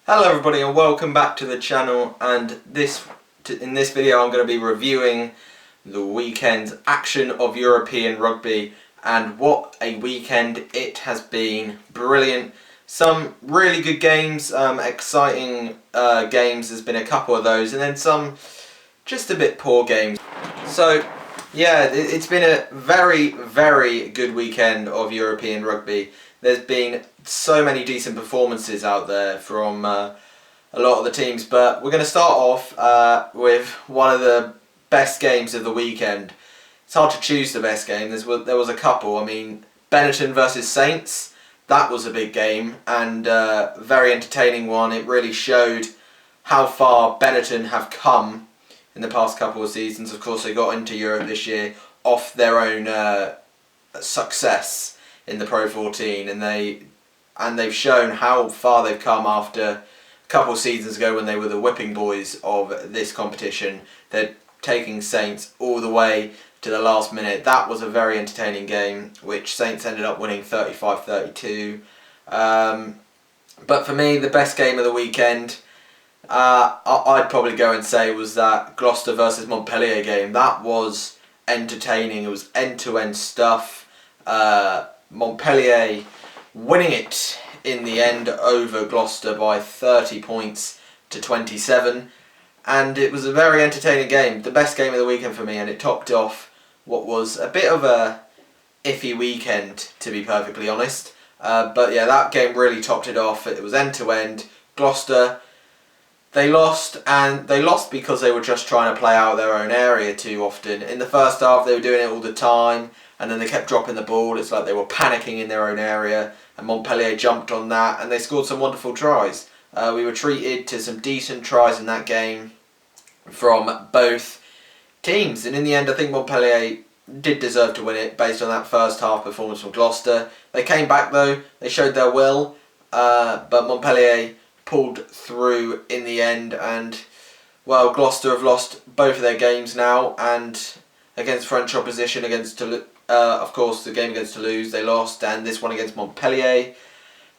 Hello everybody and welcome back to the channel, and in this video I'm going to be reviewing the weekend's action of European rugby, and what a weekend it has been. Brilliant. Some really good games, exciting games. There's been a couple of those, and then some just a bit poor games. So yeah, it's been a very good weekend of European rugby. There's been so many decent performances out there from a lot of the teams, but we're going to start off with one of the best games of the weekend. It's hard to choose the best game. There was a couple. I mean, Benetton versus Saints, that was a big game and very entertaining one. It really showed how far Benetton have come in the past couple of seasons. Of course, they got into Europe this year off their own success in the Pro 14, and they've shown how far they've come after a couple of seasons ago when they were the whipping boys of this competition. They're taking Saints all the way to the last minute. That was a very entertaining game, which Saints ended up winning 35-32. But for me, the best game of the weekend, I'd probably go and say, was that Gloucester versus Montpellier game. That was entertaining. It was end-to-end stuff. Montpellier winning it in the end over Gloucester by 30 points to 27, and it was a very entertaining game, the best game of the weekend for me, and it topped off what was a bit of a iffy weekend, to be perfectly honest. But yeah, that game really topped it off. It was end to end. Gloucester, they lost, and they lost because they were just trying to play out their own area too often. In the first half they were doing it all the time, and then they kept dropping the ball. It's like they were panicking in their own area, and Montpellier jumped on that, and they scored some wonderful tries. We were treated to some decent tries in that game from both teams, and in the end I think Montpellier did deserve to win it based on that first half performance from Gloucester. They came back though, they showed their will, but Montpellier pulled through in the end, and well, Gloucester have lost both of their games now, and against French opposition, of course, the game against Toulouse they lost, and this one against Montpellier,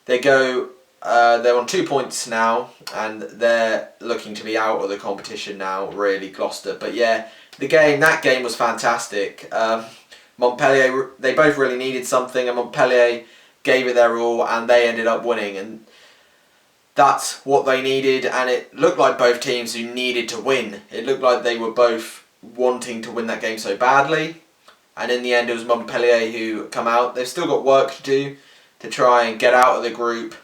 they're on 2 points now, and they're looking to be out of the competition now, really, Gloucester. But yeah, that game was fantastic. Montpellier, they both really needed something, and Montpellier gave it their all, and they ended up winning, and that's what they needed, and it looked like both teams who needed to win. It looked like they were both wanting to win that game so badly, and in the end it was Montpellier who come out. They've still got work to do to try and get out of the group,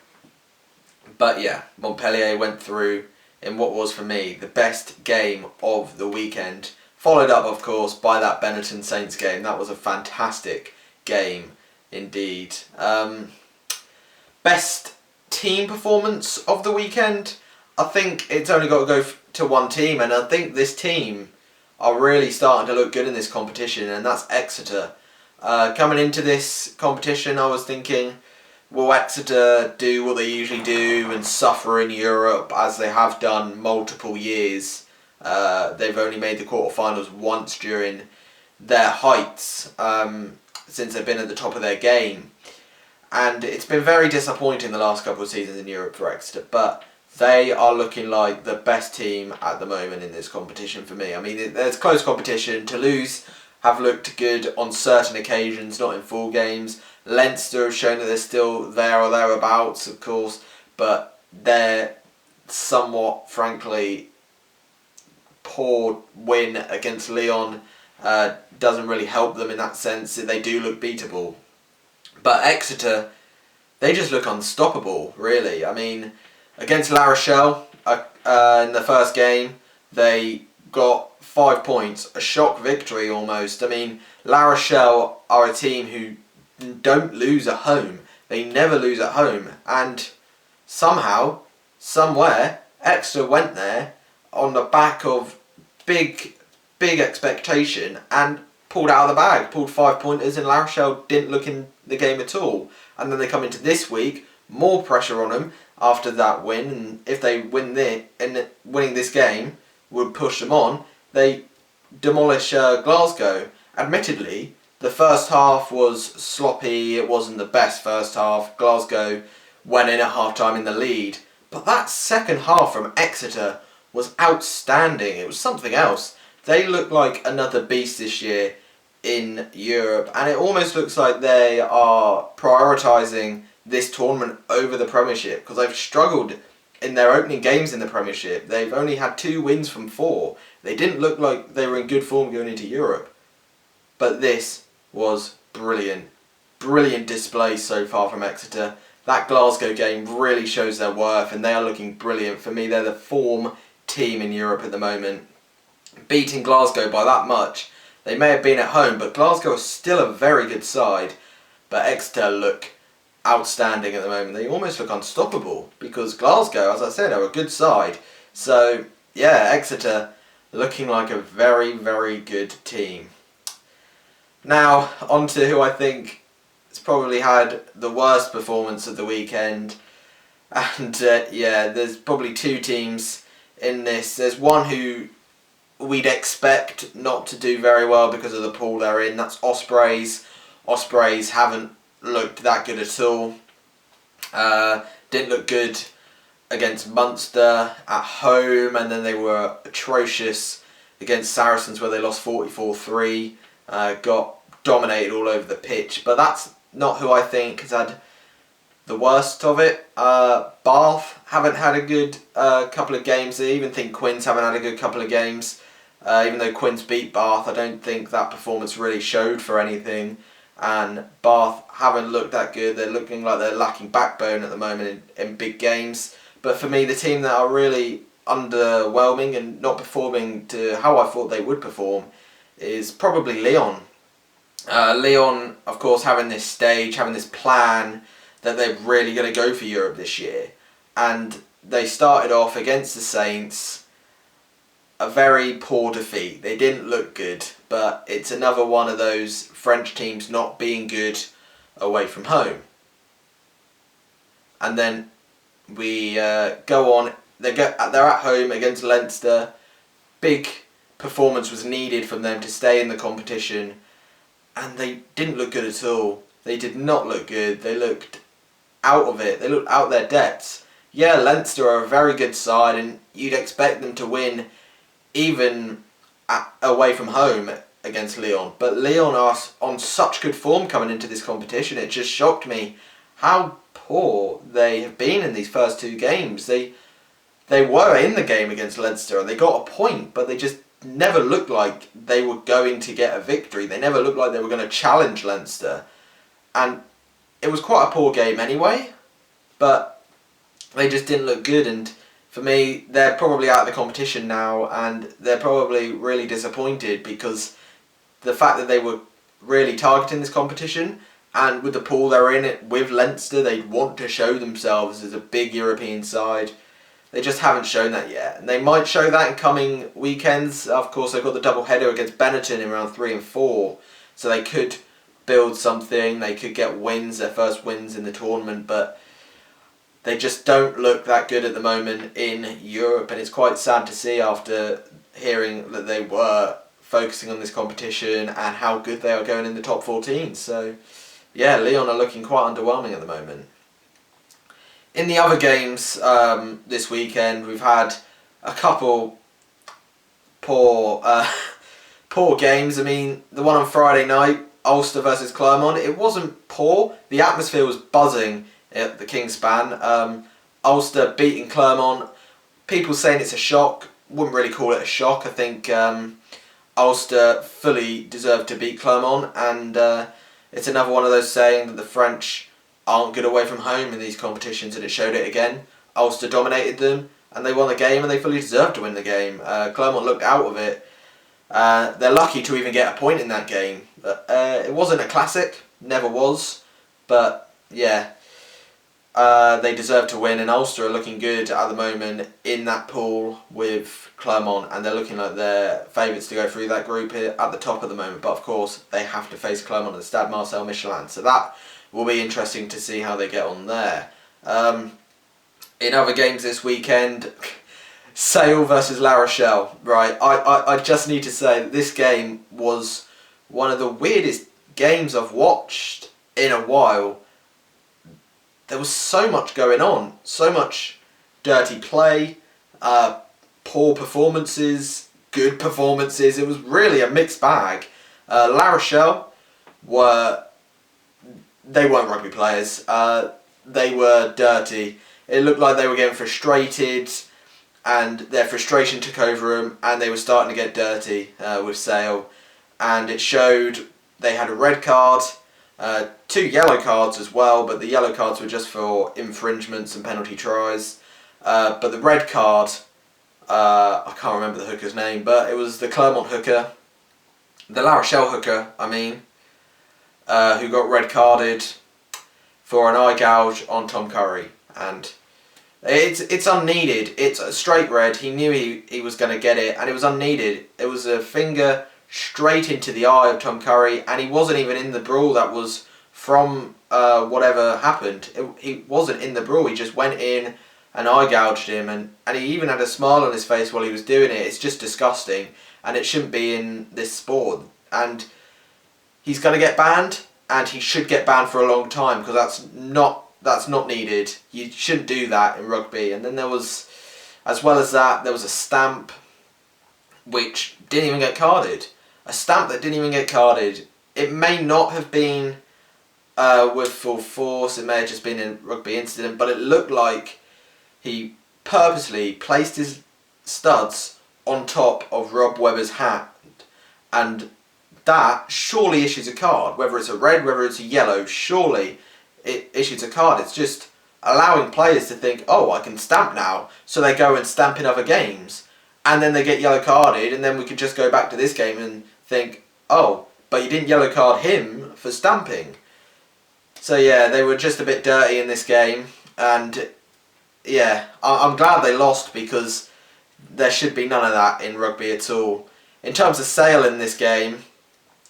but yeah, Montpellier went through in what was for me the best game of the weekend, followed up of course by that Benetton Saints game. That was a fantastic game indeed. Best team performance of the weekend, I think it's only got to go to one team, and I think this team are really starting to look good in this competition, and that's Exeter. Coming into this competition I was thinking, will Exeter do what they usually do and suffer in Europe as they have done multiple years? They've only made the quarterfinals once during their heights, since they've been at the top of their game. And it's been very disappointing the last couple of seasons in Europe for Exeter, but they are looking like the best team at the moment in this competition for me. I mean, there's close competition. Toulouse have looked good on certain occasions, not in full games. Leinster have shown that they're still there or thereabouts, of course, but their somewhat, frankly, poor win against Lyon doesn't really help them in that sense. They do look beatable. But Exeter, they just look unstoppable, really. I mean, against La Rochelle in the first game, they got 5 points, a shock victory almost. I mean, La Rochelle are a team who don't lose at home. They never lose at home, and somehow, somewhere, Exeter went there on the back of big expectation and pulled out of the bag, pulled 5 pointers, and La Rochelle didn't look in the game at all. And then they come into this week, more pressure on them after that win, and if they win winning this game would push them on. They demolish Glasgow. Admittedly, the first half was sloppy. It wasn't the best first half. Glasgow went in at half time in the lead, But that second half from Exeter was outstanding. It was something else. They look like another beast this year in Europe, and it almost looks like they are prioritising this tournament over the Premiership, because they've struggled in their opening games in the Premiership. They've only had 2 wins from 4. They didn't look like they were in good form going into Europe. But this was brilliant. Brilliant display so far from Exeter. That Glasgow game really shows their worth, and they are looking brilliant. For me, they're the form team in Europe at the moment. Beating Glasgow by that much. They may have been at home, but Glasgow is still a very good side. But Exeter look outstanding at the moment. They almost look unstoppable, because Glasgow, as I said, are a good side. So, yeah, Exeter looking like a very, very good team. Now, on to who I think has probably had the worst performance of the weekend. And, yeah, there's probably 2 teams in this. There's one who we'd expect not to do very well because of the pool they're in. That's Ospreys. Ospreys haven't looked that good at all. Didn't look good against Munster at home, and then they were atrocious against Saracens where they lost 44-3. Got dominated all over the pitch, but that's not who I think has had the worst of it. Bath haven't had a good couple of games. I even think Quins haven't had a good couple of games. Even though Quins beat Bath, I don't think that performance really showed for anything. And Bath haven't looked that good. They're looking like they're lacking backbone at the moment in big games. But for me, the team that are really underwhelming and not performing to how I thought they would perform is probably Lyon. Lyon, of course, having this stage, having this plan that they're really going to go for Europe this year. And they started off against the Saints, a very poor defeat. They didn't look good, but it's another one of those French teams not being good away from home. And then we go on. They're at home against Leinster. Big performance was needed from them to stay in the competition, and they didn't look good at all. They did not look good. They looked out of it. They looked out their depths. Yeah, Leinster are a very good side, and you'd expect them to win even away from home against Lyon. But Lyon are on such good form coming into this competition. It just shocked me how poor they have been in these first 2 games. They were in the game against Leinster and they got a point, but they just never looked like they were going to get a victory. They never looked like they were going to challenge Leinster. And it was quite a poor game anyway, but they just didn't look good. And for me, they're probably out of the competition now, and they're probably really disappointed because the fact that they were really targeting this competition, and with the pool they're in it with Leinster, they want to show themselves as a big European side. They just haven't shown that yet, and they might show that in coming weekends. Of course, they've got the double header against Benetton in round 3 and 4, so they could build something. They could get wins, their first wins in the tournament, but they just don't look that good at the moment in Europe, and it's quite sad to see after hearing that they were focusing on this competition and how good they are going in the top 14. So, yeah, Lyon are looking quite underwhelming at the moment. In the other games this weekend, we've had a couple poor games. I mean, the one on Friday night, Ulster versus Clermont, it wasn't poor. The atmosphere was buzzing at the Kingspan. Ulster beating Clermont. People saying it's a shock. Wouldn't really call it a shock. I think Ulster fully deserved to beat Clermont, and it's another one of those saying that the French aren't good away from home in these competitions, and it showed it again. Ulster dominated them, and they won the game, and they fully deserved to win the game. Clermont looked out of it. They're lucky to even get a point in that game. It wasn't a classic, never was, but yeah, they deserve to win, and Ulster are looking good at the moment in that pool with Clermont, and they're looking like they're favourites to go through that group here at the top at the moment. But of course, they have to face Clermont at the Stade Marcel Michelin, so that will be interesting to see how they get on there. In other games this weekend, Sale versus La Rochelle. Right, I just need to say that this game was one of the weirdest games I've watched in a while. There was so much going on, so much dirty play, poor performances, good performances. It was really a mixed bag. La Rochelle they weren't rugby players. They were dirty. It looked like they were getting frustrated, and their frustration took over them, and they were starting to get dirty with Sale. And it showed. They had a red card, 2 yellow cards as well, but the yellow cards were just for infringements and penalty tries. But the red card, I can't remember the hooker's name, but it was the Clermont hooker, the La Rochelle hooker, who got red carded for an eye gouge on Tom Curry. And it's unneeded. It's a straight red. He knew he was going to get it, and it was unneeded. It was a finger straight into the eye of Tom Curry, and he wasn't even in the brawl. That was from whatever happened. He wasn't in the brawl. He just went in and eye gouged him, and he even had a smile on his face while he was doing it. It's just disgusting, and it shouldn't be in this sport. And he's going to get banned, and he should get banned for a long time, because that's not needed. You shouldn't do that in rugby. And then there was, as well as that, there was a stamp which didn't even get carded. A stamp that didn't even get carded. It may not have been with full force, it may have just been a rugby incident, but it looked like he purposely placed his studs on top of Rob Webber's hat, and that surely issues a card. Whether it's a red, whether it's a yellow, surely it issues a card. It's just allowing players to think, oh, I can stamp now, so they go and stamp in other games, and then they get yellow carded, and then we could just go back to this game and think, oh, but you didn't yellow card him for stamping. So yeah, they were just a bit dirty in this game, and yeah, I'm glad they lost, because there should be none of that in rugby at all. In terms of Sale in this game,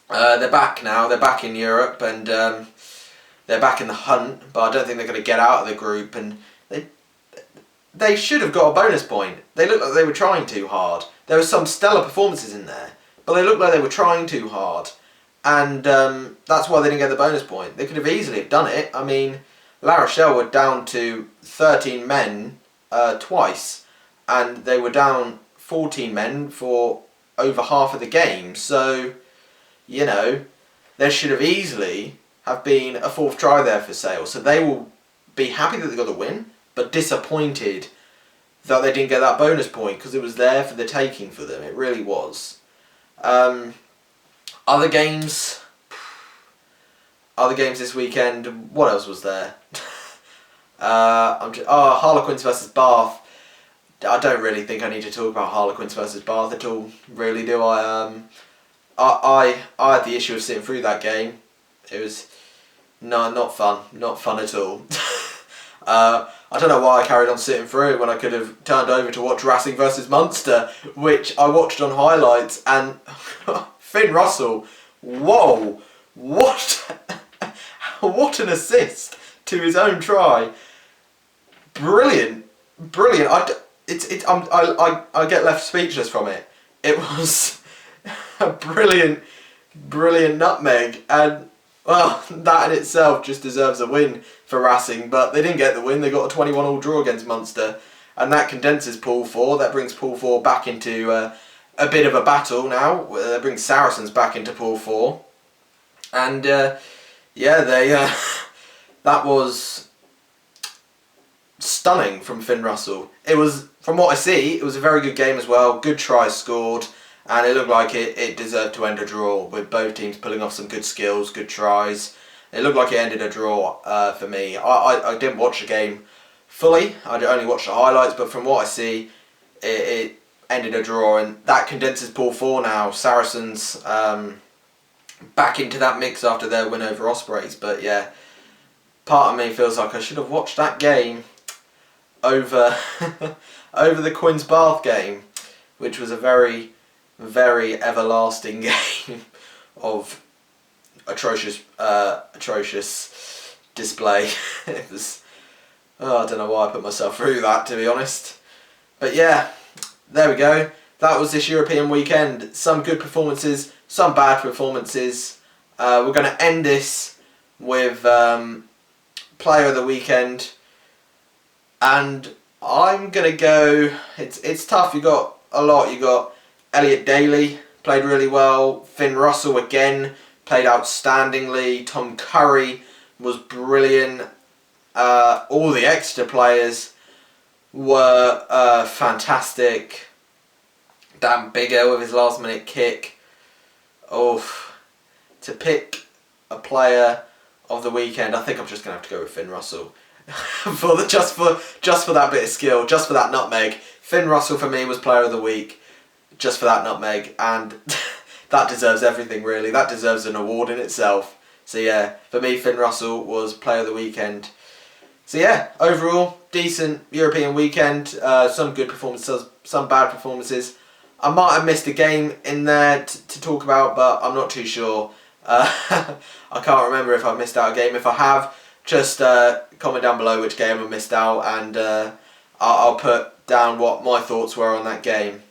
they're back now. They're back in Europe, and they're back in the hunt, but I don't think they're going to get out of the group, and they should have got a bonus point. They looked like they were trying too hard. There were some stellar performances in there, but they looked like they were trying too hard, and that's why they didn't get the bonus point. They could have easily have done it. I mean, La Rochelle were down to 13 men twice, and they were down 14 men for over half of the game. So, you know, there should have easily have been a 4th try there for Sale. So they will be happy that they got the win, but disappointed that they didn't get that bonus point, because it was there for the taking for them. It really was. Other games this weekend. What else was there? Harlequins versus Bath. I don't really think I need to talk about Harlequins versus Bath at all. Really, do I? I had the issue of sitting through that game. It was not fun. Not fun at all. I don't know why I carried on sitting through it when I could have turned over to watch Racing versus Munster, which I watched on highlights, and Finn Russell, whoa, what an assist to his own try. Brilliant. I get left speechless from it. It was a brilliant nutmeg, and well, that in itself just deserves a win for Racing, but they didn't get the win. They got a 21-all draw against Munster, and that condenses Pool 4. That brings Pool 4 back into a bit of a battle now. That brings Saracens back into Pool 4. And yeah, that was stunning from Finn Russell. It was, from what I see, it was a very good game as well. Good tries scored, and it looked like it deserved to end a draw, with both teams pulling off some good skills, good tries. It looked like it ended a draw for me. I didn't watch the game fully. I only watched the highlights, but from what I see, it ended a draw, and that condenses Pool 4 now. Saracens back into that mix after their win over Ospreys. But yeah, part of me feels like I should have watched that game over over the Quins Bath game, which was a very, very everlasting game of atrocious display. It was, I don't know why I put myself through that, to be honest. But yeah, there we go. That was this European weekend. Some good performances, some bad performances. We're going to end this with Player of the Weekend. And I'm gonna go. It's tough. You got a lot. You got Elliot Daly played really well. Finn Russell again played outstandingly. Tom Curry was brilliant. All the extra players were fantastic. Dan Bigger with his last minute kick. Oh, to pick a player of the weekend, I think I'm just gonna have to go with Finn Russell. just for that bit of skill, just for that nutmeg. Finn Russell for me was player of the week, just for that nutmeg, and that deserves everything really. That deserves an award in itself. So yeah, for me Finn Russell was player of the weekend. So yeah, overall decent European weekend. Some good performances, some bad performances. I might have missed a game in there to talk about, but I'm not too sure. I can't remember if I've missed out a game. If I have, just comment down below which game I missed out, and I'll put down what my thoughts were on that game.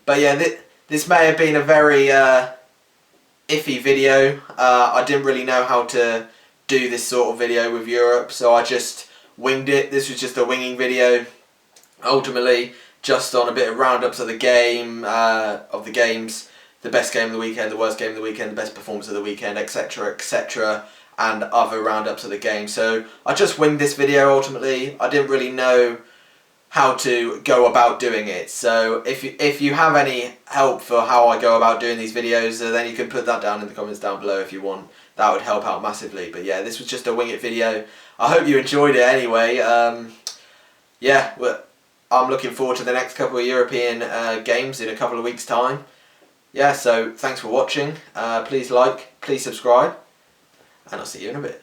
But yeah, this may have been a very iffy video. I didn't really know how to do this sort of video with Europe, so I just winged it. This was just a winging video. Ultimately, just on a bit of roundups of the game, of the games, the best game of the weekend, the worst game of the weekend, the best performance of the weekend, etc, etc, and other roundups of the game. So I just winged this video ultimately. I didn't really know how to go about doing it. So if you have any help for how I go about doing these videos, then you can put that down in the comments down below if you want. That would help out massively. But yeah, this was just a wing it video. I hope you enjoyed it anyway. Yeah, I'm looking forward to the next couple of European games in a couple of weeks' time. Yeah, so thanks for watching. Please like, please subscribe, and I'll see you in a bit.